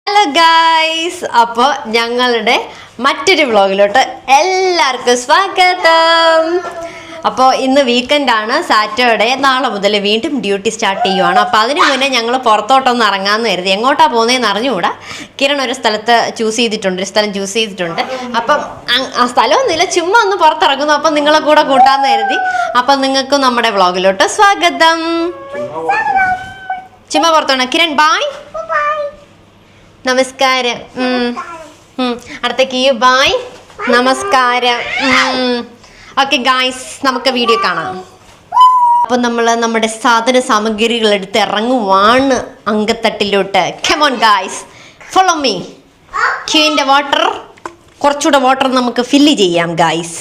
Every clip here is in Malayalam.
ഹലോ ഗൈസ്, അപ്പോൾ ഞങ്ങളുടെ മറ്റൊരു വ്ളോഗിലോട്ട് എല്ലാവർക്കും സ്വാഗതം. അപ്പോൾ ഇന്ന് വീക്കെൻഡാണ്, സാറ്റർഡേ. നാളെ മുതൽ വീണ്ടും ഡ്യൂട്ടി സ്റ്റാർട്ട് ചെയ്യുവാണ്. അപ്പോൾ അതിന് മുന്നേ ഞങ്ങൾ പുറത്തോട്ടൊന്ന് ഇറങ്ങാമെന്ന് കരുതി. എങ്ങോട്ടാണ് പോകുന്നതെന്ന് അറിഞ്ഞുകൂടാ. കിരൺ ഒരു സ്ഥലത്ത് ഒരു സ്ഥലം ചൂസ് ചെയ്തിട്ടുണ്ട്. അപ്പം ആ സ്ഥലമൊന്നുമില്ല, ചുമ്മാ ഒന്ന് പുറത്തിറങ്ങുന്നു. അപ്പം നിങ്ങളെ കൂടെ കൂട്ടാമെന്ന് കരുതി. അപ്പം നിങ്ങൾക്കും നമ്മുടെ വ്ളോഗിലോട്ട് സ്വാഗതം. ചുമ്മാ പുറത്തോണം. കിരൺ ബായ്, നമസ്കാരം. അടുത്തേക്ക് ബായ്, നമസ്കാരം. ഓക്കെ ഗായ്സ്, നമുക്ക് വീഡിയോ കാണാം. അപ്പം നമ്മൾ നമ്മുടെ സാധന സാമഗ്രികൾ എടുത്ത് ഇറങ്ങുവാണ് അങ്കത്തട്ടിലോട്ട്. Come on guys, follow me. ക്യൂവിൻ്റെ വാട്ടർ, കുറച്ചുകൂടെ വാട്ടർ നമുക്ക് ഫില്ല് ചെയ്യാം ഗായ്സ്.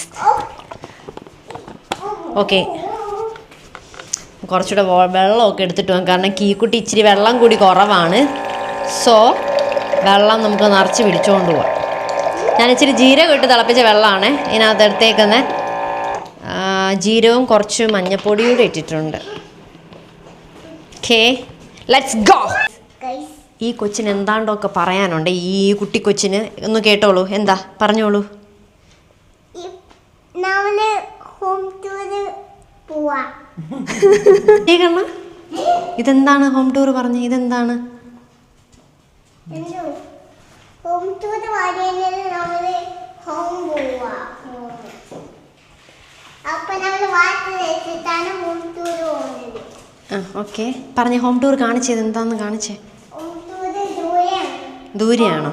ഓക്കെ, കുറച്ചുകൂടെ വെള്ളമൊക്കെ എടുത്തിട്ട് പോകാം, കാരണം കീക്കുട്ടി ഇച്ചിരി വെള്ളം കൂടി കുറവാണ്. സോ വെള്ളം നമുക്ക് നിറച്ച് പിടിച്ചുകൊണ്ട് പോവാം. ഞാൻ ഇച്ചിരി ജീരകം ഇട്ട് തിളപ്പിച്ച വെള്ളമാണ് ഇതിനകത്ത് എടുത്തേക്കുന്നത്. ജീരകവും കുറച്ച് മഞ്ഞപ്പൊടിയും കൂടെ ഇട്ടിട്ടുണ്ട്. Okay, let's go. ഈ കൊച്ചിന് എന്താണ്ടൊക്കെ പറയാനുണ്ട്. ഈ കുട്ടി കൊച്ചിന് ഒന്ന് കേട്ടോളൂ. എന്താ പറഞ്ഞോളൂ. ഇതെന്താണ് ഹോം ടൂർ പറഞ്ഞ? ഇതെന്താണ്? ഓക്കെ, പറഞ്ഞ ഹോം ടൂർ കാണിച്ചത് എന്താന്ന് കാണിച്ചേ. ദൂരെയാണോ?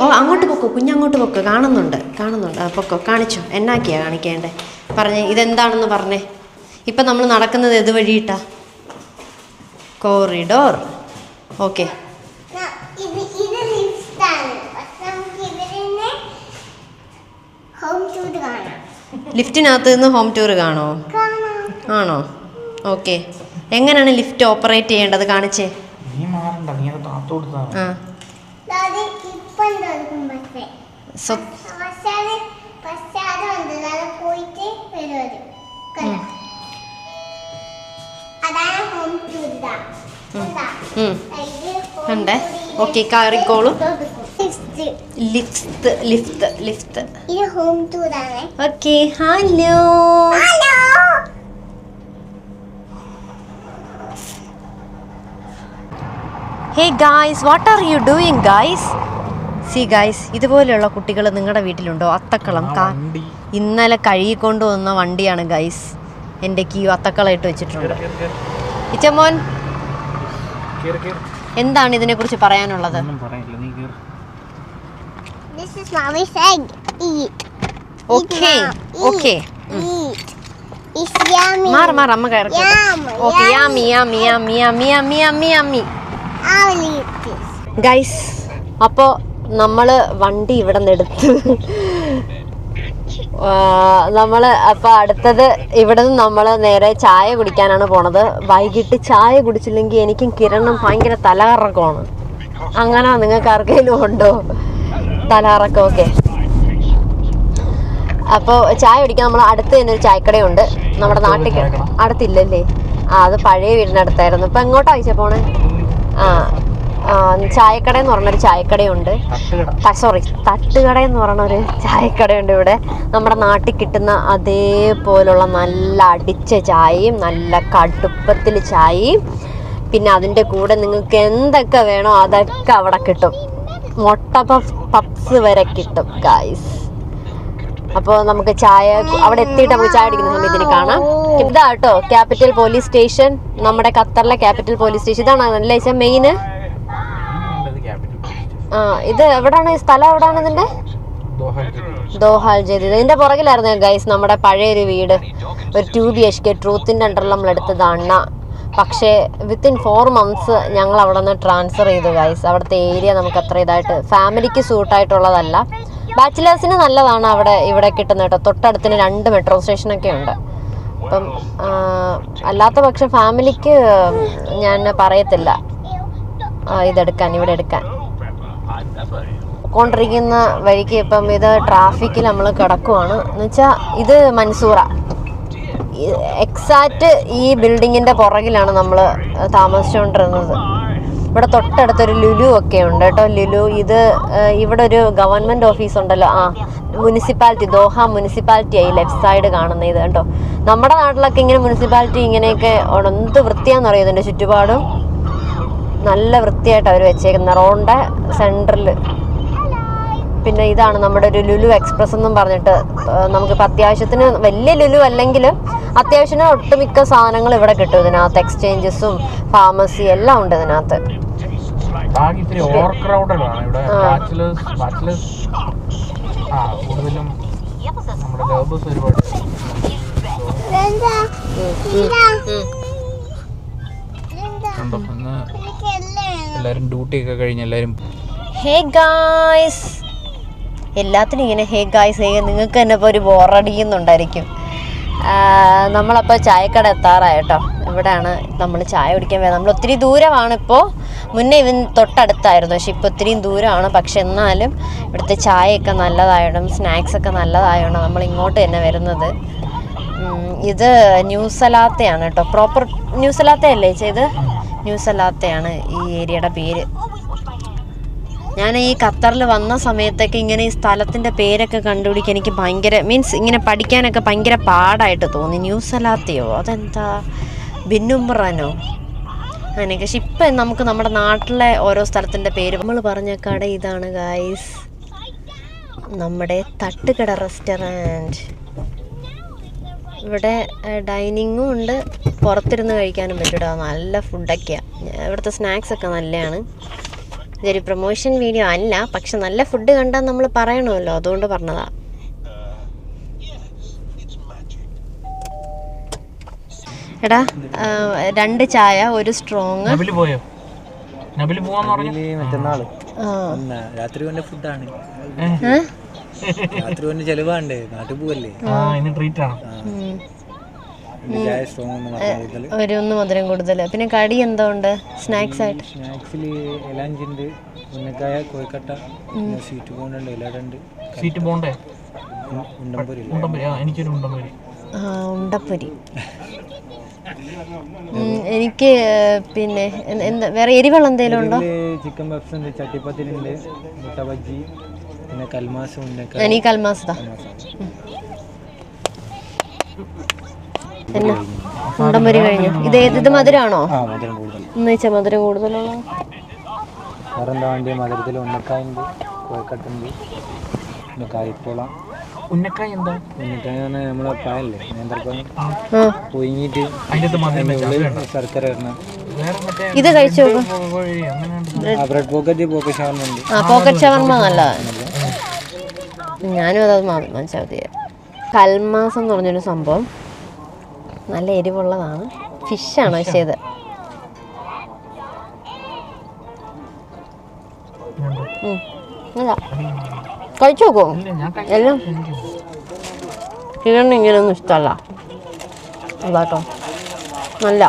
ഓ, അങ്ങോട്ട് പൊക്കോ കുഞ്ഞങ്ങോട്ട് പൊക്കോ. കാണുന്നുണ്ട്. പൊക്കോ, കാണിച്ചോ. എന്നാക്കിയാ കാണിക്കേണ്ടേ? പറഞ്ഞേ, ഇതെന്താണെന്ന് പറഞ്ഞേ. ഇപ്പം നമ്മൾ നടക്കുന്നത് ഏത് വഴിയിട്ടാ? കോറിഡോർ. ഓക്കെ, ലിഫ്റ്റിനകത്ത് നിന്ന് ഹോം ടൂർ കാണോ? ആണോ? ഓക്കെ, എങ്ങനെയാണ് ലിഫ്റ്റ് ഓപ്പറേറ്റ് ചെയ്യേണ്ടത്? കാണിച്ചേ. ഉണ്ട്. ഓക്കെ, കയറിക്കോളൂ. Lift. Okay, hello. Hey guys, what are you doing guys? See guys, ഇതുപോലെയുള്ള കുട്ടികൾ നിങ്ങളുടെ വീട്ടിലുണ്ടോ? അത്തക്കളം ഇന്നലെ കഴുകിക്കൊണ്ട് വന്ന വണ്ടിയാണ് ഗായ്സ്. എൻ്റെ കീ അത്തക്കളം ഇട്ട് വെച്ചിട്ടുണ്ട്. ഇച്ചമോൻ, എന്താണ് ഇതിനെ കുറിച്ച് പറയാനുള്ളത്? അമ്മ ഗൈസ്, അപ്പോൾ നമ്മൾ വണ്ടി ഇവിടെ നിന്ന് എടുത്ത് അപ്പോൾ അടുത്തത് ഇവിടെ നിന്ന് നമ്മൾ നേരെ ചായ കുടിക്കാനാണ് പോണത്. വൈകിട്ട് ചായ കുടിച്ചില്ലെങ്കിൽ എനിക്കും കിരണം ഭയങ്കര തലകറക്കമാണ്. അങ്ങനെ നിങ്ങൾക്ക് ആർക്കെങ്കിലും ഉണ്ടോ തലകറക്കം? ഓക്കെ, അപ്പോൾ ചായ കുടിക്കാൻ നമ്മൾ അടുത്ത് തന്നെ ഒരു ചായക്കടയുണ്ട്. നമ്മുടെ നാട്ടിൽ അടുത്തില്ലല്ലേ? അത് പഴയ വീടിനടുത്തായിരുന്നു. ഇപ്പം എങ്ങോട്ടാ അയച്ചാ പോണേ? ചായക്കട എന്ന് പറഞ്ഞൊരു ചായക്കടയുണ്ട്. തട്ടുകട എന്ന് പറഞ്ഞൊരു ചായക്കടയുണ്ട് ഇവിടെ. നമ്മുടെ നാട്ടിൽ കിട്ടുന്ന അതേപോലുള്ള നല്ല അടിച്ച ചായയും നല്ല കടുപ്പത്തിൽ ചായയും, പിന്നെ അതിൻ്റെ കൂടെ നിങ്ങൾക്ക് എന്തൊക്കെ വേണോ അതൊക്കെ അവിടെ കിട്ടും. മുട്ട പപ്സ് വരെ കിട്ടും ഗായ്സ്. അപ്പോൾ നമുക്ക് ചായ അവിടെ എത്തിയിട്ട് നമുക്ക് ചായ അടിക്കുന്ന സമയത്തിന് കാണാം. ഇതാ കേട്ടോ ക്യാപിറ്റൽ പോലീസ് സ്റ്റേഷൻ, നമ്മുടെ ഖത്തറിലെ ക്യാപിറ്റൽ പോലീസ് സ്റ്റേഷൻ. ഇതാണ് അല്ലേ മെയിന്? ഇത് എവിടാണ്? സ്ഥലം എവിടാണ് ഇതിന്റെ? ദോഹാൽ ജദീദ്. ഇതിന്റെ പുറകിലായിരുന്നു ഗൈസ് നമ്മുടെ പഴയൊരു വീട്. ഒരു 2 BHK ട്രൂത്തിന്റെ അണ്ടറിൽ നമ്മൾ എടുത്തതാണ്. പക്ഷേ വിത്തിൻ 4 months ഞങ്ങൾ അവിടെ നിന്ന് ട്രാൻസ്ഫർ ചെയ്തു ഗൈസ്. അവിടുത്തെ ഏരിയ നമുക്ക് അത്ര ഇതായിട്ട് ഫാമിലിക്ക് സൂട്ടായിട്ടുള്ളതല്ല. ബാച്ചിലേഴ്സിന് നല്ലതാണ് അവിടെ ഇവിടെ കിട്ടുന്ന കേട്ടോ. തൊട്ടടുത്തിന് 2 മെട്രോ സ്റ്റേഷനൊക്കെ ഉണ്ട്. അപ്പം അല്ലാത്ത പക്ഷം ഫാമിലിക്ക് ഞാൻ പറയത്തില്ല ഇതെടുക്കാൻ, ഇവിടെ എടുക്കാൻ. കൊണ്ടിരിക്കുന്ന വഴിക്ക് ഇപ്പം ഇത് ട്രാഫിക്കിൽ നമ്മൾ കിടക്കുവാണ്. എന്ന് വെച്ചാൽ ഇത് മൻസൂറ, എക്സാക്റ്റ് ഈ ബിൽഡിങ്ങിൻ്റെ പുറകിലാണ് നമ്മൾ താമസിച്ചുകൊണ്ടിരുന്നത്. ഇവിടെ തൊട്ടടുത്തൊരു ലുലു ഒക്കെ ഉണ്ട് കേട്ടോ. ലുലു ഇത് ഇവിടെ ഒരു ഗവൺമെൻറ് ഓഫീസ് ഉണ്ടല്ലോ, മുനിസിപ്പാലിറ്റി, ദോഹ മുനിസിപ്പാലിറ്റി ആയി ലെഫ്റ്റ് സൈഡ് കാണുന്ന ഇത് കേട്ടോ. നമ്മുടെ നാട്ടിലൊക്കെ ഇങ്ങനെ മുനിസിപ്പാലിറ്റി ഇങ്ങനെയൊക്കെ എന്ത് വൃത്തിയാണെന്ന് അറിയാം. ഇതിൻ്റെ ചുറ്റുപാടും നല്ല വൃത്തിയായിട്ട് അവർ വെച്ചേക്കുന്ന റോഡിൻ്റെ സെൻറ്ററിൽ. പിന്നെ ഇതാണ് നമ്മുടെ ഒരു ലുലു എക്സ്പ്രസ് എന്നും പറഞ്ഞിട്ട്, നമുക്കിപ്പോൾ അത്യാവശ്യത്തിന് വലിയ ലുലു അല്ലെങ്കിലും അത്യാവശ്യത്തിന് ഒട്ടുമിക്ക സാധനങ്ങൾ ഇവിടെ കിട്ടും ഇതിനകത്ത്. എക്സ്ചേഞ്ചസും ഫാർമസി എല്ലാം ഉണ്ട് ഇതിനകത്ത്. എല്ലാരും ഡ്യൂട്ടി ഒക്കെ കഴിഞ്ഞ് എല്ലാരും ഹേ ഗായ്സ്, എല്ലാത്തിനും ഇങ്ങനെ ഹേ ഗായ്സ് നിങ്ങൾക്ക് തന്നെ ഇപ്പോൾ ഒരു ബോറടിക്കുന്നുണ്ടായിരിക്കും. നമ്മളപ്പോൾ ചായക്കട എത്താറായിട്ടോ. ഇവിടെയാണ് നമ്മൾ ചായ കുടിക്കാൻ വരുന്നത്. നമ്മൾ ഒത്തിരി ദൂരമാണ് ഇപ്പോൾ. മുന്നേ ഇവൻ തൊട്ടടുത്തായിരുന്നു, പക്ഷെ ഇപ്പോൾ ഒത്തിരിയും ദൂരമാണ്. പക്ഷെ എന്നാലും ഇവിടുത്തെ ചായയൊക്കെ നല്ലതായതും സ്നാക്സൊക്കെ നല്ലതായതുകൊണ്ട് നമ്മൾ ഇങ്ങോട്ട് തന്നെ വരുന്നത്. ഇത് ന്യൂസലാത്തയാണ് കേട്ടോ. പ്രോപ്പർ ന്യൂസലാത്തയല്ലേ ചെയ്ത്? ന്യൂസലാത്തയാണ് ഈ ഏരിയയുടെ പേര്. ഞാൻ ഈ ഖത്തറിൽ വന്ന സമയത്തൊക്കെ ഇങ്ങനെ ഈ സ്ഥലത്തിൻ്റെ പേരൊക്കെ കണ്ടുപിടിക്കാൻ എനിക്ക് ഭയങ്കര ഇങ്ങനെ പഠിക്കാനൊക്കെ ഭയങ്കര പാടായിട്ട് തോന്നി. ന്യൂസലാത്തയോ, അതെന്താ ബിന്നുംബ്രാനോ അങ്ങനെയൊക്കെ. പക്ഷെ ഇപ്പം നമുക്ക് നമ്മുടെ നാട്ടിലെ ഓരോ സ്ഥലത്തിൻ്റെ പേര്. നമ്മൾ പറഞ്ഞ കട ഇതാണ് ഗായ്സ്, നമ്മുടെ തട്ടുകട റെസ്റ്റോറൻറ്റ്. ഇവിടെ ഡൈനിങ്ങും ഉണ്ട്, പുറത്തിരുന്ന് കഴിക്കാനും പറ്റൂടാ. നല്ല ഫുഡൊക്കെയാണ് ഇവിടുത്തെ. സ്നാക്സൊക്കെ നല്ലതാണ്. ഇതൊരു പ്രൊമോഷൻ വീഡിയോ അല്ല, പക്ഷെ നല്ല ഫുഡ് കണ്ടാൽ നമ്മൾ പറയണമല്ലോ, അതുകൊണ്ട് പറഞ്ഞതാ. എടാ 2 ചായ, 1 സ്ട്രോങ്. ഒരു മധുരം കൂടുതൽ. പിന്നെ കടി എന്തോ ഉണ്ട് സ്നാക്സ് ആയിട്ട്? ഉണ്ടപ്പൊരി. എനിക്ക് പിന്നെ എന്താ വേറെ എരിവെള്ളം എന്തെങ്കിലും ഉണ്ടോ? ചിക്കൻ പഫ്സ് ഉണ്ട്, ചട്ടിപ്പത്തിരി ഉണ്ട്, മുട്ട ബജ്ജി, പിന്നെ കൽമാസ് ഉണ്ട്. എനിക്ക് കൽമാസ് താ. എന്നാ ഉണ്ടമ്പൊരി കഴിഞ്ഞു. ഇത് മധുരമാണോ? എന്ന് വെച്ചാൽ മധുരം കൂടുതലുള്ള മധുരത്തിൽ ഉന്നക്കായുണ്ട്, കോഴിക്കട്ടുണ്ട്, പിന്നെ കായ്പോള. ഉന്നക്കായ എന്താ? ഉന്നക്കായ നമ്മളെ പായല്ലേ, നേന്ത്രപ്പഴം പൊയിങ്ങിട്ട് ശർക്കര ഇടണം. ഇത് കഴിച്ചു. ബ്രെഡ് പോക്കറ്റ്, പോക്കറ്റ് ഷവർമ ഉണ്ട്. പോക്കറ്റ് ഷവർമ നല്ലതാണ്. ഞാനും അതത് മനസ്സിലാ മതി. കൽമാസം എന്ന് പറഞ്ഞൊരു സംഭവം നല്ല എരിവുള്ളതാണ്. ഫിഷാണോ ചെയ്ത്? കഴിച്ചു നോക്കോ? എല്ലാം ചിക്കൻ ഇങ്ങനെയൊന്നും ഇഷ്ടമല്ല അതാട്ടോ. നല്ല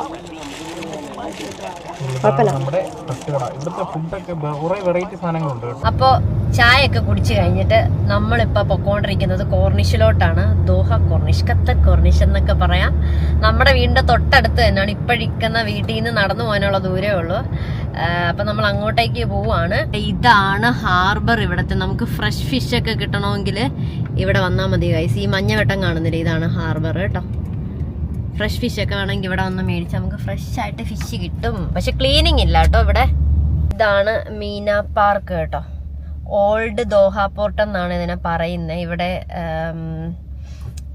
അപ്പോൾ ചായയൊക്കെ കുടിച്ച് കഴിഞ്ഞിട്ട് നമ്മളിപ്പോൾ പൊക്കോണ്ടിരിക്കുന്നത് കോർണിഷിലോട്ടാണ്. ദോഹ കോർണിഷ്, ഖത്തർ കോർണിഷ് എന്നൊക്കെ പറയാം. നമ്മുടെ വീടിൻ്റെ തൊട്ടടുത്ത് തന്നെയാണ്. ഇപ്പോഴിരിക്കുന്ന വീട്ടിൽ നിന്ന് നടന്നു പോകാനുള്ള ദൂരമേ ഉള്ളൂ. അപ്പം നമ്മൾ അങ്ങോട്ടേക്ക് പോവാണ്. ഇതാണ് ഹാർബർ. ഇവിടുത്തെ നമുക്ക് ഫ്രഷ് ഫിഷ് ഒക്കെ കിട്ടണമെങ്കിൽ ഇവിടെ വന്നാൽ മതി ഗൈസ്. ഈ മഞ്ഞവെട്ടം കാണുന്നില്ല, ഇതാണ് ഹാർബർ കേട്ടോ. ഫ്രഷ് ഫിഷ് ഒക്കെ വേണമെങ്കിൽ ഇവിടെ വന്ന് മേടിച്ചാൽ നമുക്ക് ഫ്രഷ് ആയിട്ട് ഫിഷ് കിട്ടും. പക്ഷെ ക്ലീനിങ് ഇല്ല കേട്ടോ ഇവിടെ. ഇതാണ് മീന പാർക്ക് കേട്ടോ. ഓൾഡ് ദോഹ പോർട്ട് എന്നാണ് ഇതിനെ പറയുന്നത്.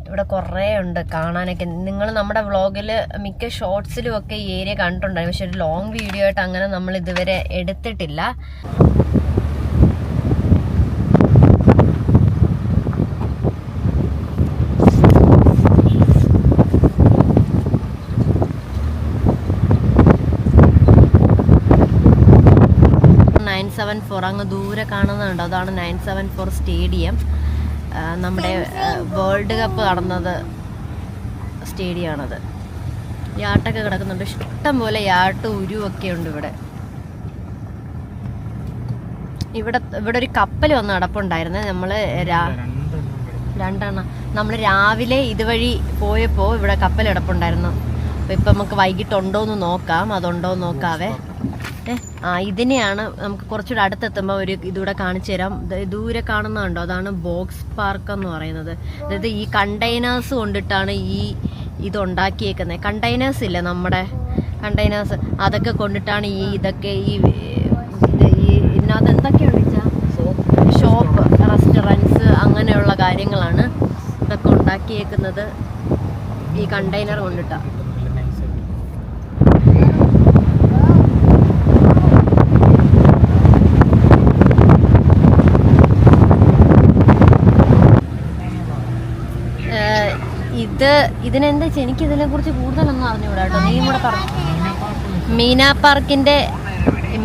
ഇവിടെ കുറേ ഉണ്ട് കാണാനൊക്കെ. നിങ്ങൾ നമ്മുടെ വ്ളോഗിൽ മിക്ക ഷോർട്സിലും ഒക്കെ ഈ ഏരിയ കണ്ടിട്ടുണ്ടായി, പക്ഷെ ഒരു ലോങ് വീഡിയോ ആയിട്ട് അങ്ങനെ നമ്മൾ ഇതുവരെ എടുത്തിട്ടില്ല. അങ്ങ് ദൂരെ കാണുന്നുണ്ടോ? അതാണ് 974 സ്റ്റേഡിയം. നമ്മുടെ വേൾഡ് കപ്പ് നടന്നത് സ്റ്റേഡിയമാണത്. യാട്ടൊക്കെ കിടക്കുന്നുണ്ട്, ഇഷ്ടം പോലെ യാട്ടും ഉരുവൊക്കെ ഉണ്ട് ഇവിടെ. ഇവിടെ ഒരു കപ്പൽ വന്ന് നടപ്പുണ്ടായിരുന്നേ. നമ്മൾ രണ്ടെണ്ണം. നമ്മൾ രാവിലെ ഇതുവഴി പോയപ്പോൾ ഇവിടെ കപ്പലിടപ്പുണ്ടായിരുന്നു. അപ്പോൾ ഇപ്പം നമുക്ക് വൈകിട്ടുണ്ടോയെന്ന് നോക്കാം. അതുണ്ടോ എന്ന് നോക്കാവേ. ഇതിനെയാണ് നമുക്ക് കുറച്ചുകൂടെ അടുത്തെത്തുമ്പോൾ ഒരു ഇതുകൂടെ കാണിച്ചു തരാം. ദൂരെ കാണുന്നതുണ്ടോ, അതാണ് ബോക്സ് പാർക്ക് എന്ന് പറയുന്നത്. അതായത് ഈ കണ്ടെയ്നേഴ്സ് കൊണ്ടിട്ടാണ് ഈ ഇതുണ്ടാക്കിയേക്കുന്നത്. കണ്ടെയ്നേഴ്സ് ഇല്ല, നമ്മുടെ കണ്ടെയ്നേഴ്സ്, അതൊക്കെ കൊണ്ടിട്ടാണ് ഇതൊക്കെ ഇതിനകത്ത് എന്തൊക്കെയാണ് വെച്ചാൽ ഷോപ്പ്, റെസ്റ്റോറൻറ്റ്സ്, അങ്ങനെയുള്ള കാര്യങ്ങളാണ് ഇതൊക്കെ ഉണ്ടാക്കിയേക്കുന്നത് ഈ കണ്ടെയ്നർ കൊണ്ടിട്ടാണ്. ഇതിനെന്താ വെച്ചാൽ എനിക്ക് ഇതിനെ കുറിച്ച് കൂടുതലൊന്നും അറിഞ്ഞുകൂടാ കേട്ടോ. നീ കൂടെ പറഞ്ഞു. മീന പാർക്കിന്റെ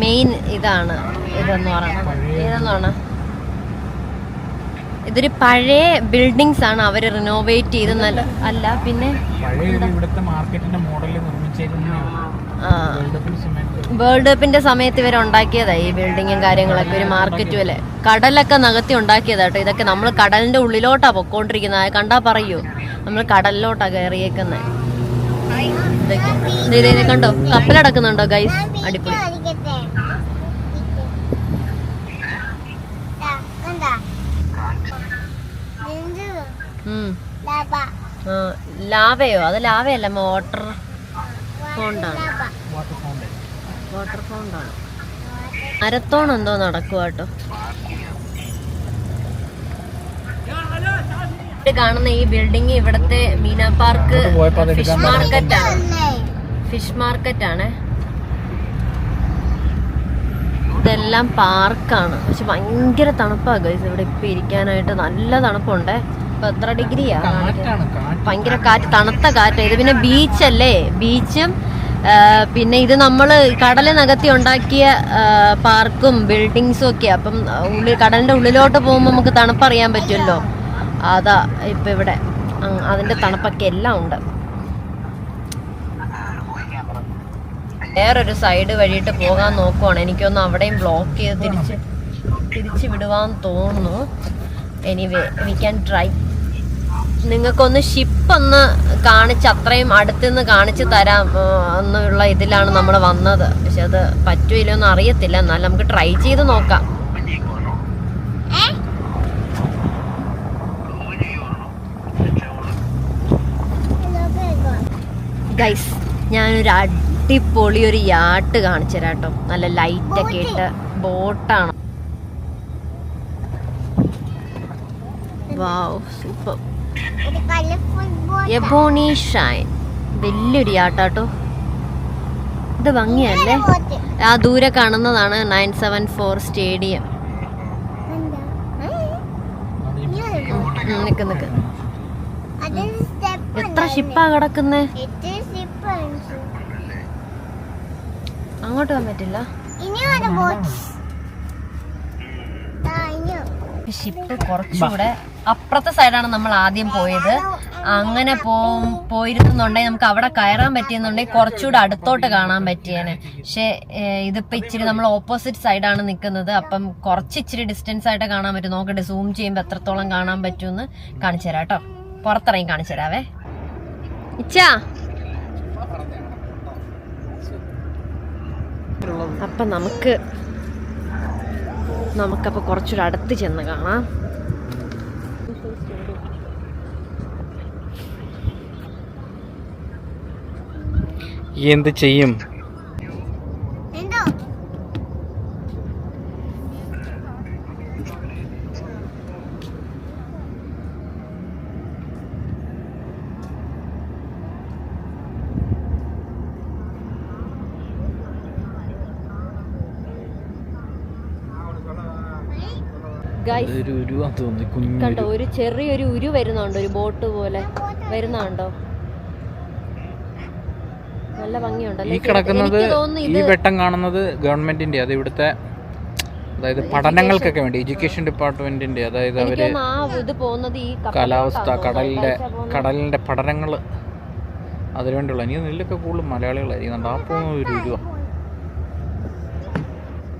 മെയിൻ ഇതാണ് ഇതെന്ന് പറയുന്നത്. ഇതൊരു പഴയ ബിൽഡിങ്സ് ആണ് അവർ റിനോവേറ്റ് ചെയ്ത് അല്ല പിന്നെ വേൾഡ് കപ്പിന്റെ സമയത്ത് ഇവർ ഉണ്ടാക്കിയതായി ഈ ബിൽഡിങ്ങും കാര്യങ്ങളൊക്കെ. ഒരു മാർക്കറ്റും അല്ലേ, കടലൊക്കെ നകത്തി ഉണ്ടാക്കിയതാട്ടോ. ഇതൊക്കെ നമ്മൾ കടലിന്റെ ഉള്ളിലോട്ടാ പൊക്കോണ്ടിരിക്കുന്നത്. കണ്ടാ പറയൂ, നമ്മൾ കടലിലോട്ടാ കയറിയേക്കുന്നത്. ഇതൊക്കെ കണ്ടോ, കപ്പലടക്കുന്നുണ്ടോ ഗൈസ്? അടിപൊളി. ലാവയോ? അത് ലാവയല്ല, വാട്ടർ ഫൗണ്ടാണ്. മരത്തോൺ എന്തോ നടക്കുക കേട്ടോ. കാണുന്ന ഈ ബിൽഡിംഗ് ഇവിടത്തെ മീന പാർക്ക് ഫിഷ് മാർക്കറ്റാണ്. ഇതെല്ലാം പാർക്കാണ്. പക്ഷെ ഭയങ്കര തണുപ്പാണ് ഗൈസ് ഇവിടെ ഇപ്പൊ ഇരിക്കാനായിട്ട്. നല്ല തണുപ്പുണ്ട്. ഇപ്പൊ എത്ര ഡിഗ്രിയാ? ഭയങ്കര കാറ്റ്, തണുത്ത കാറ്റ്. ഇത് പിന്നെ ബീച്ചല്ലേ, ബീച്ചും പിന്നെ ഇത് നമ്മൾ കടലിനകത്തി ഉണ്ടാക്കിയ പാർക്കും ബിൽഡിങ്സും ഒക്കെ. അപ്പം കടലിന്റെ ഉള്ളിലോട്ട് പോകുമ്പോൾ നമുക്ക് തണുപ്പറിയാൻ പറ്റുമല്ലോ. അതാ ഇപ്പൊ ഇവിടെ അതിന്റെ തണുപ്പൊക്കെ എല്ലാം ഉണ്ട്. വേറൊരു സൈഡ് വഴിയിട്ട് പോകാൻ നോക്കുവാണ്. എനിക്കൊന്ന് അവിടെയും ബ്ലോക്ക് ചെയ്ത് തിരിച്ച് വിടുവാന്ന് തോന്നുന്നു. Anyway we can try. നിങ്ങൾക്കൊന്ന് ഷിപ്പ് ഒന്ന് കാണിച്ച് അത്രയും അടുത്തുനിന്ന് കാണിച്ചു തരാം എന്നുള്ള ഇതിലാണ് നമ്മൾ വന്നത്. പക്ഷെ അത് പറ്റൂല്ലോ എന്ന് അറിയത്തില്ല. എന്നാലും നമുക്ക് ട്രൈ ചെയ്ത് നോക്കാം. ഗൈസ്, ഞാനൊരു അടിപൊളി ഒരു യാട്ട് കാണിച്ചു തരാം കേട്ടോ. നല്ല ലൈറ്റൊക്കെ ഇട്ട് ബോട്ടാണ്. വാവ്, സൂപ്പർ. എബോണി ഷൈൻ, വലിയൊരു യാട്ടാട്ടോ. ഇത് ഭംഗിയല്ലേ? ആ ദൂരെ കാണുന്നതാണ് 974 സ്റ്റേഡിയം. നിക്ക് എത്ര ഷിപ്പാ കിടക്കുന്നേ? അങ്ങോട്ട് പോകാൻ പറ്റില്ല. ഷിപ്പ് കുറച്ചുകൂടെ അപ്പുറത്തെ സൈഡാണ് നമ്മൾ ആദ്യം പോയത്. അങ്ങനെ പോയിരുന്നുണ്ടെങ്കിൽ നമുക്ക് അവിടെ കയറാൻ പറ്റിയെന്നുണ്ടെങ്കിൽ കുറച്ചുകൂടെ അടുത്തോട്ട് കാണാൻ പറ്റിയേനെ. പക്ഷെ ഇതിപ്പോ ഇച്ചിരി നമ്മൾ ഓപ്പോസിറ്റ് സൈഡാണ് നിൽക്കുന്നത്. അപ്പം ഇച്ചിരി ഡിസ്റ്റൻസ് ആയിട്ട് കാണാൻ പറ്റും. നോക്കട്ടെ, സൂം ചെയ്യുമ്പോൾ എത്രത്തോളം കാണാൻ പറ്റുമെന്ന് കാണിച്ചു തരാം കേട്ടോ. പുറത്തിറങ്ങി കാണിച്ചു തരാവേ. ഇച്ചാ, അപ്പം നമുക്കപ്പോൾ കുറച്ചുകൂടെ അടുത്ത് ചെന്ന് കാണാം. എന്ത് ചെയ്യും? കണ്ടോ, ഒരു ചെറിയൊരു ഉരു വരുന്നുണ്ട്, ഒരു ബോട്ട് പോലെ വരുന്നുണ്ടോ? നല്ല ഭംഗിയുണ്ടല്ലോ. ഈ കിടക്കുന്നത്, ഈ വെട്ടം കാണുന്നത് ഗവൺമെന്റിന്റെ, അത് ഇവിടുത്തെ, അതായത് പഠനങ്ങൾക്കൊക്കെ വേണ്ടി, എഡ്യൂക്കേഷൻ ഡിപ്പാർട്ട്മെന്റിന്റെ, അതായത് അവര് കാലാവസ്ഥ, കടലിന്റെ പഠനങ്ങൾ അതിനുവേണ്ടിയുള്ള. ഇനി നെല്ലൊക്കെ കൂടുതലും മലയാളികളായിരിക്കും. ആ പോകുന്ന ഒരു രൂപ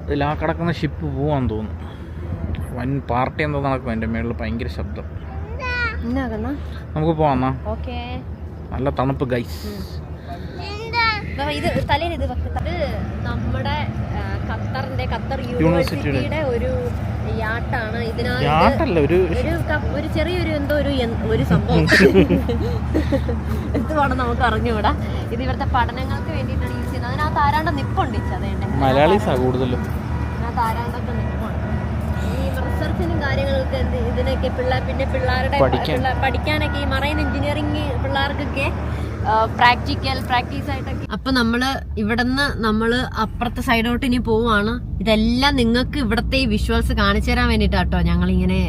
ഇതിൽ ആ കിടക്കുന്ന ഷിപ്പ് പോവാന്ന് തോന്നുന്നു. വൻ പാർട്ടി എന്തോ നടക്കും. എൻ്റെ മേളിൽ ഭയങ്കര ശബ്ദം. നമുക്ക് പോവാം. ഓക്കേ. നല്ല തണുപ്പ് ഗൈസ്. ഇത് തലേന്ന് ഇത് നമ്മുടെ ഖത്തർ യൂണിവേഴ്സിറ്റിയുടെ ഒരു യാട്ടാണ്. ഇതിനകത്ത് ഒരു ചെറിയൊരു എന്തോ ഒരു സംഭവം എന്തുവാണ് നമുക്ക് അറിഞ്ഞുകൂടാ. ഇത് ഇവിടുത്തെ പഠനങ്ങൾക്ക് വേണ്ടിയിട്ടാണ് യൂസ് ചെയ്യുന്നത്. അതിനകത്ത് ആരാണ്ട് നിപ്പുണ്ട്. മലയാളീസാ കൂടുതലും. അതിനകത്ത് ആരാണ്ടൊക്കെ നിപ്പുണ്ട്. ഈ റിസർച്ചിനും കാര്യങ്ങൾക്ക് ഇതിനൊക്കെ പിന്നെ പിള്ളേരുടെ പഠിക്കാനൊക്കെ ഈ മറൈൻ എഞ്ചിനീയറിംഗ് പിള്ളേർക്കൊക്കെ പ്രാക്ടീസ് ആയിട്ടൊക്കെ. അപ്പൊ ഇവിടുന്ന് നമ്മള് അപ്പുറത്തെ സൈഡോട്ട് ഇനി പോവാണ്. ഇതെല്ലാം നിങ്ങൾക്ക് ഇവിടത്തെ ഈ വിഷ്വൽസ് കാണിച്ചു തരാൻ വേണ്ടിട്ടാട്ടോ ഞങ്ങൾ ഇങ്ങനെ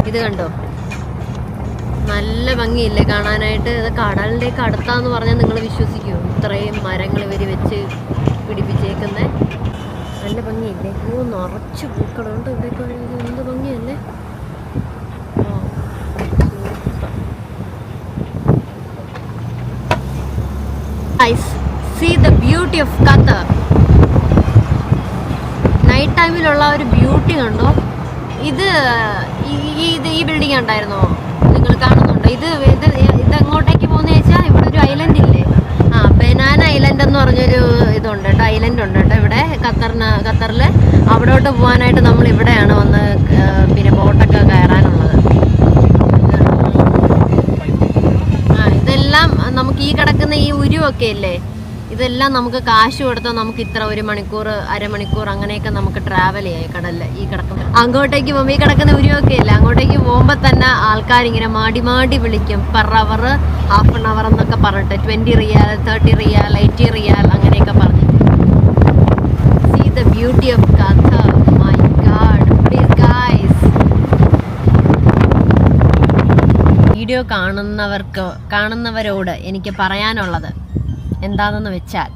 ഇത് കണ്ടോ, നല്ല ഭംഗിയില്ലേ കാണാനായിട്ട്. ഇത് കടലിന്റെ ഒക്കെ അടുത്താന്ന് പറഞ്ഞാൽ നിങ്ങൾ വിശ്വസിക്കുമോ? ഇത്രയും മരങ്ങൾ ഇവര് വെച്ച് പിടിപ്പിച്ചേക്കുന്നേ. നല്ല ഭംഗിയില്ലേ? നിറച്ച് പൂക്കളുണ്ട് ഇവിടെയൊക്കെ. എന്ത് ഭംഗിയല്ലേ. See the beauty of Qatar. Night ടൈമിലുള്ള ഒരു ബ്യൂട്ടി കണ്ടോ. ഇത് ഈ ബിൽഡിംഗ് ഉണ്ടായിരുന്നോ? നിങ്ങൾ കാണുന്നുണ്ടോ? ഇത് എങ്ങോട്ടേക്ക് പോകുന്ന വെച്ചാൽ ഇവിടെ ഒരു ഐലൻഡ് ഇല്ലേ, ബനാന ഐലൻഡ് എന്ന് പറഞ്ഞൊരു ഇതുണ്ട് കേട്ടോ, ഐലൻഡ് ഉണ്ട് കേട്ടോ ഇവിടെ ഖത്തറിൽ. അവിടോട്ട് പോകാനായിട്ട് നമ്മൾ ഇവിടെയാണ് വന്ന് പിന്നെ ബോട്ടൊക്കെ കയറാനുള്ളത്. ഇതെല്ലാം നമുക്ക് ഈ കിടക്കുന്ന ഈ ഉരുവൊക്കെ ഇല്ലേ, ഇതെല്ലാം നമുക്ക് കാശ് കൊടുത്താൽ നമുക്ക് ഇത്ര 1 മണിക്കൂർ അരമണിക്കൂർ അങ്ങനെയൊക്കെ നമുക്ക് ട്രാവൽ ചെയ്യാം കടലിൽ. ഈ കിടക്കുന്ന അങ്ങോട്ടേക്ക് പോകുമ്പോൾ ഈ കിടക്കുന്ന ഉരുവൊക്കെ ഇല്ല, അങ്ങോട്ടേക്ക് പോകുമ്പോൾ തന്നെ ആൾക്കാരിങ്ങനെ മാടി വിളിക്കും per hour, half an hour എന്നൊക്കെ പറഞ്ഞിട്ട് 20 റിയാൽ 30 റിയാൽ 80 റിയാൽ അങ്ങനെയൊക്കെ പറഞ്ഞിട്ട്. See the beauty of Qatar. My God, please guys. Video കാണുന്നവരോട് എനിക്ക് പറയാനുള്ളത് എന്താണെന്ന് വെച്ചാൽ,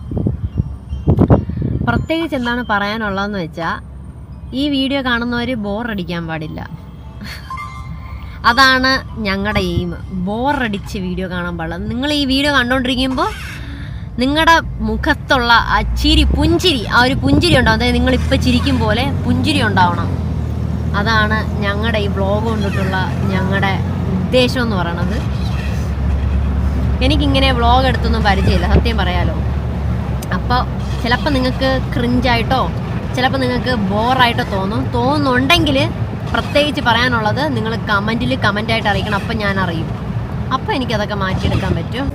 പ്രത്യേകിച്ച് എന്താണ് പറയാനുള്ളതെന്ന് വെച്ചാൽ, ഈ വീഡിയോ കാണുന്നവർ ബോറടിക്കാൻ പാടില്ല. അതാണ് ഞങ്ങളുടെ എയിം. ബോറടിച്ച് വീഡിയോ കാണാൻ പാടില്ല. നിങ്ങൾ ഈ വീഡിയോ കണ്ടുകൊണ്ടിരിക്കുമ്പോൾ നിങ്ങളുടെ മുഖത്തുള്ള ആ പുഞ്ചിരി, ആ ഒരു പുഞ്ചിരി ഉണ്ടാവും. അതായത് നിങ്ങളിപ്പോൾ ചിരിക്കും പോലെ പുഞ്ചിരി ഉണ്ടാവണം. അതാണ് ഞങ്ങളുടെ ഈ വ്ളോഗ് കൊണ്ടിട്ടുള്ള ഞങ്ങളുടെ ഉദ്ദേശം എന്ന് പറയണത്. എനിക്കിങ്ങനെ വ്ളോഗ് എടുത്തൊന്നും പരിചയമില്ല, സത്യം പറയാലോ. അപ്പോൾ ചിലപ്പോൾ നിങ്ങൾക്ക് ക്രിഞ്ചായിട്ടോ ചിലപ്പോൾ നിങ്ങൾക്ക് ബോറായിട്ടോ തോന്നുന്നുണ്ടെങ്കിൽ പ്രത്യേകിച്ച് പറയാനുള്ളത് നിങ്ങൾ കമൻറ്റായിട്ട് അറിയിക്കണം. അപ്പം ഞാൻ അറിയും. അപ്പം എനിക്കതൊക്കെ മാറ്റിയെടുക്കാൻ പറ്റും.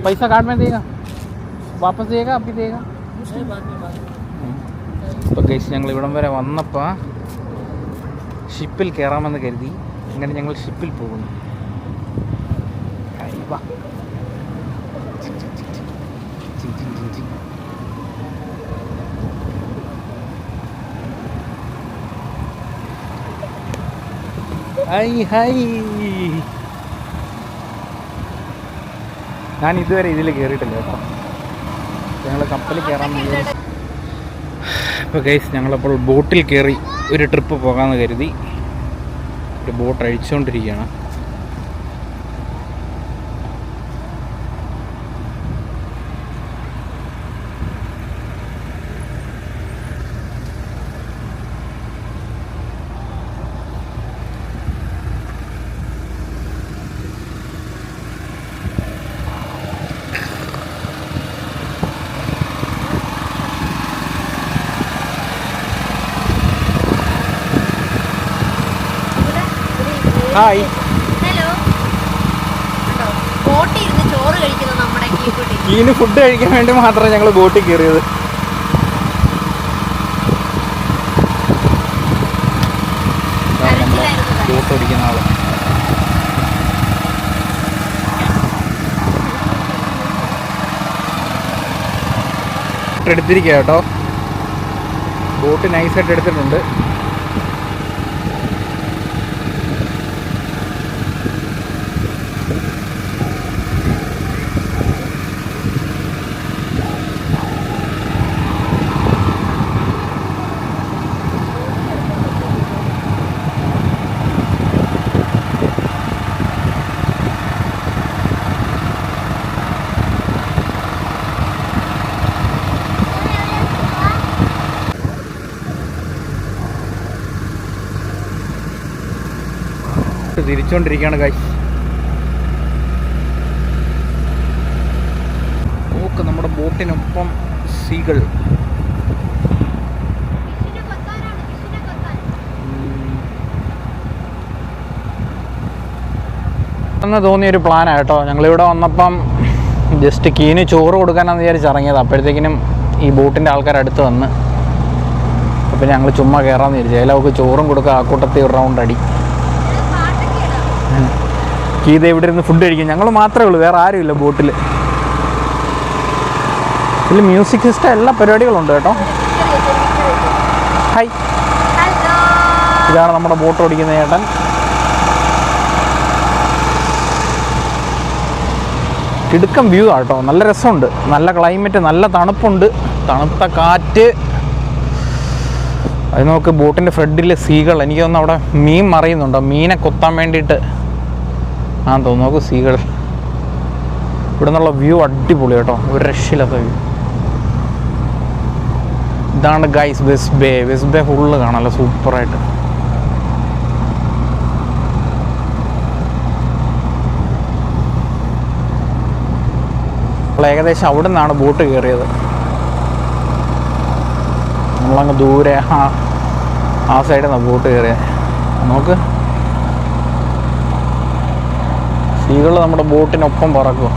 പൈസ കാർഡ് में देगा, वापस देगा, अभी देगा. ഇപ്പോൾ ഗൈസ് ഞങ്ങൾ ഇവിടം വരെ വന്നപ്പോൾ ഷിപ്പിൽ കയറാമെന്ന് കരുതി. അങ്ങനെ ഞങ്ങൾ ഷിപ്പിൽ പോകുന്നു. ഞാൻ ഇതുവരെ ഇതിൽ കയറിയിട്ടില്ല കേട്ടോ. ഞങ്ങൾ കപ്പലിൽ കയറാമെന്ന് വിചാരിച്ചു. ഇപ്പോൾ ഗൈസ് ഞങ്ങളപ്പോൾ ബോട്ടിൽ കയറി ഒരു ട്രിപ്പ് പോകാമെന്ന് കരുതി. ഒരു ബോട്ട് അഴിച്ചുകൊണ്ടിരിക്കുകയാണ്. ഹായ്. ഹലോ. ബോട്ടിൽ ഇരുന്ന് ചോറ് കഴിക്കുന്ന നമ്മുടെ കീന് ഫുഡ് കഴിക്കാൻ വേണ്ടി മാത്രമേ ഞങ്ങൾ ബോട്ടിൽ കയറിയത്. ബോട്ട് ഓടിക്കുന്ന ആള് എടുത്തിരിക്കുക കേട്ടോ. ബോട്ട് നൈസായിട്ട് എടുത്തിട്ടുണ്ട്. തിരിച്ചുകൊണ്ടിരിക്കുകയാണ് ഗൈസ്. നോക്ക് നമ്മുടെ ബോട്ടിനൊപ്പം സീകൾ. എന്ന് തോന്നിയൊരു പ്ലാനാണ് കേട്ടോ. ഞങ്ങളിവിടെ വന്നപ്പം ജസ്റ്റ് കീന് ചോറ് കൊടുക്കാനാന്ന് വിചാരിച്ചിറങ്ങിയത്. അപ്പോഴത്തേക്കിനും ഈ ബോട്ടിൻ്റെ ആൾക്കാർ അടുത്ത് വന്ന്, അപ്പം ഞങ്ങൾ ചുമ്മാ കയറാമെന്ന് വിചാരിച്ചു. അതിലവർക്ക് ചോറും കൊടുക്കുക, ആ കൂട്ടത്തിൽ ഒരു റൗണ്ട് അടി. കീത ഇവിടെ ഇരുന്ന് ഫുഡ് കഴിക്കും. ഞങ്ങൾ മാത്രമേ ഉള്ളൂ, വേറെ ആരുമില്ല ബോട്ടിൽ. ഇതിൽ മ്യൂസിക് സിസ്റ്റം എല്ലാ പരിപാടികളുണ്ട് കേട്ടോ. ഹായ്, ഇതാണ് നമ്മുടെ ബോട്ട് ഓടിക്കുന്ന ചേട്ടൻ. കിടുക്കം വ്യൂ ആട്ടോ, നല്ല രസമുണ്ട്, നല്ല ക്ലൈമറ്റ്, നല്ല തണുപ്പുണ്ട്, തണുത്ത കാറ്റ്. അത് നോക്ക്, ബോട്ടിൻ്റെ ഫ്രണ്ടിലെ സീകൾ. എനിക്ക് തോന്നുന്നു അവിടെ മീൻ മറിയുന്നുണ്ടോ, മീനെ കൊത്താൻ വേണ്ടിയിട്ട് തോന്നുന്നു. നോക്ക് സീകൾ. ഇവിടെ നിന്നുള്ള വ്യൂ അടിപൊളി കേട്ടോ, ഒരു രക്ഷയില്ലാത്ത വ്യൂ. ഇതാണ് guys west bay. West bay full കാണാമല്ലോ സൂപ്പറായിട്ട്. നമ്മൾ ഏകദേശം അവിടെ നിന്നാണ് ബോട്ട് കയറിയത്. നമ്മളങ്ങ് ദൂരെ ആ സൈഡിൽ നിന്നാണ് ബോട്ട് കയറിയത്. നോക്ക്, സീകൾ നമ്മുടെ ബോട്ടിനൊപ്പം പറക്കും.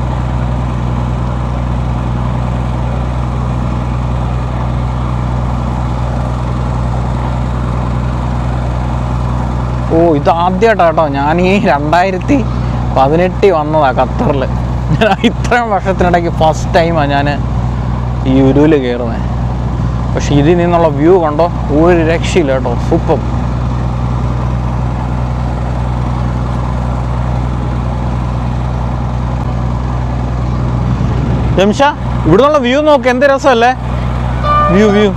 ഓ, ഇത് ആദ്യമായിട്ടാണ് കേട്ടോ ഞാൻ ഈ 2018 വന്നതാണ് ഖത്തറിൽ. ഞാൻ ഇത്രയും വർഷത്തിനിടയ്ക്ക് ഫസ്റ്റ് ടൈമാണ് ഞാൻ ഈ ഉരുവിൽ കയറുന്നത്. പക്ഷെ ഇതിൽ നിന്നുള്ള വ്യൂ കണ്ടോ, ഒരു രക്ഷയില്ല കേട്ടോ, സൂപ്പർ. ജംഷ, ഇവിടെ നിന്നുള്ള വ്യൂ നോക്ക്, എന്ത് രസമല്ലേ view.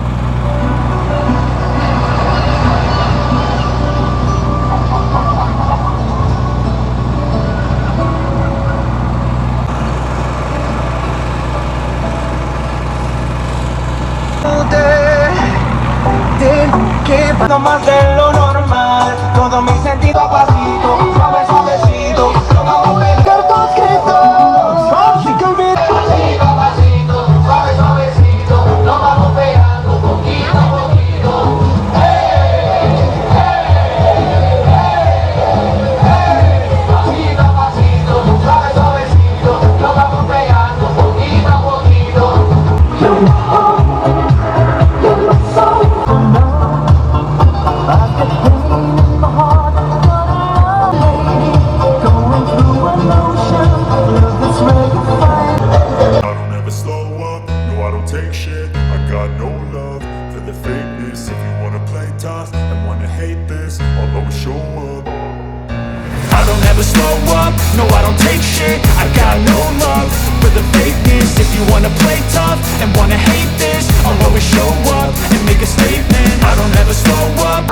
No más de lo normal, todo mi sentido pasito, suave, suavecito, lo vamos a pegar todo escrito, así que olvida. Pasito, pasito, suave, suavecito, lo vamos pegando poquito a poquito. Hey, hey, hey, pasito, pasito, suave, suavecito, lo vamos pegando poquito a poquito. Take shit, I got no love for the fakeness. If you wanna play tough and wanna hate this, I'll always show up. I don't ever slow up, no I don't take shit. I got no love for the fakeness. If you wanna play tough and wanna hate this, I'll always show up and make a statement. I don't ever slow up.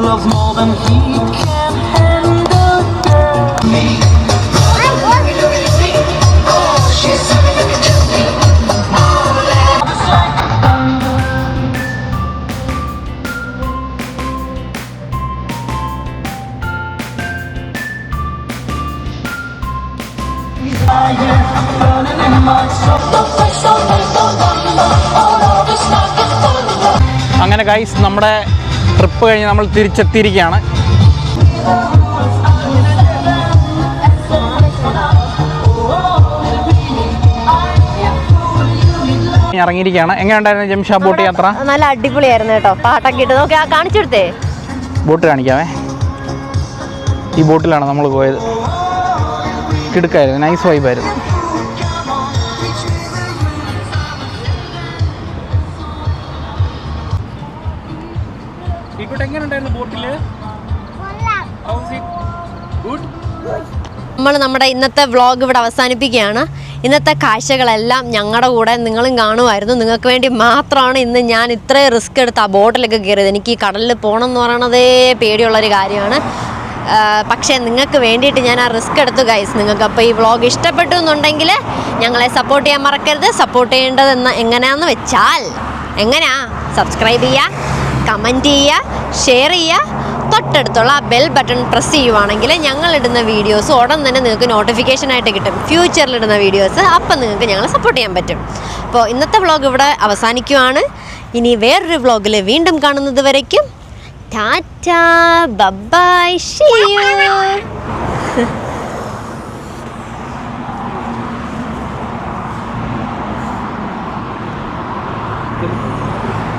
Love's more than he can handle, girl. Me. അങ്ങനെ ഗൈസ്, നമ്മുടെ ട്രിപ്പ് കഴിഞ്ഞ് നമ്മൾ തിരിച്ചെത്തിയിരിക്കുകയാണ്. ഇറങ്ങിയിരിക്കുകയാണ്. എങ്ങനെയുണ്ടായിരുന്നു ജംഷ ബോട്ട് യാത്ര? നല്ല അടിപൊളിയായിരുന്നു കേട്ടോ, പാട്ടൊക്കെ ഇട്ട്. നോക്കി, കാണിച്ചെടുത്തേ, ബോട്ട് കാണിക്കാവേ. ഈ ബോട്ടിലാണ് നമ്മൾ പോയത്. കിടുക്കായിരുന്നു, നൈസ് വൈബായിരുന്നു. എങ്ങനെയുണ്ടായിരുന്നു ബോട്ടില്? നമ്മൾ നമ്മുടെ ഇന്നത്തെ വ്ളോഗ് ഇവിടെ അവസാനിപ്പിക്കുകയാണ്. ഇന്നത്തെ കാഴ്ചകളെല്ലാം ഞങ്ങളുടെ കൂടെ നിങ്ങളും കാണുമായിരുന്നു. നിങ്ങൾക്ക് വേണ്ടി മാത്രമാണ് ഇന്ന് ഞാൻ ഇത്രയും റിസ്ക് എടുത്ത് ആ ബോട്ടിലൊക്കെ കയറിയത്. എനിക്ക് ഈ കടലിൽ പോകണം എന്ന് പറയണതേ പേടിയുള്ളൊരു കാര്യമാണ്. പക്ഷേ നിങ്ങൾക്ക് വേണ്ടിയിട്ട് ഞാൻ ആ റിസ്ക് എടുത്തു ഗൈസ്. നിങ്ങൾക്ക് അപ്പോൾ ഈ വ്ളോഗ് ഇഷ്ടപ്പെട്ടു എന്നുണ്ടെങ്കിൽ ഞങ്ങളെ സപ്പോർട്ട് ചെയ്യാൻ മറക്കരുത്. സപ്പോർട്ട് ചെയ്യേണ്ടത് എങ്ങനെയാണെന്ന് വെച്ചാൽ എങ്ങനെയാ? സബ്സ്ക്രൈബ് ചെയ്യുക, കമൻറ്റ് ചെയ്യുക, ഷെയർ ചെയ്യുക, തൊട്ടടുത്തുള്ള ആ ബെൽ ബട്ടൺ പ്രസ് ചെയ്യുവാണെങ്കിൽ ഞങ്ങളിടുന്ന വീഡിയോസ് ഉടൻ തന്നെ നിങ്ങൾക്ക് നോട്ടിഫിക്കേഷനായിട്ട് കിട്ടും. ഫ്യൂച്ചറിലിടുന്ന വീഡിയോസ് അപ്പം നിങ്ങൾക്ക് ഞങ്ങളെ സപ്പോർട്ട് ചെയ്യാൻ പറ്റും. അപ്പോൾ ഇന്നത്തെ വ്ളോഗ് ഇവിടെ അവസാനിക്കുവാണ്. ഇനി വേറൊരു വ്ളോഗിൽ വീണ്ടും കാണുന്നത് വരയ്ക്കും ടാറ്റാ, ബൈ, സീ യു.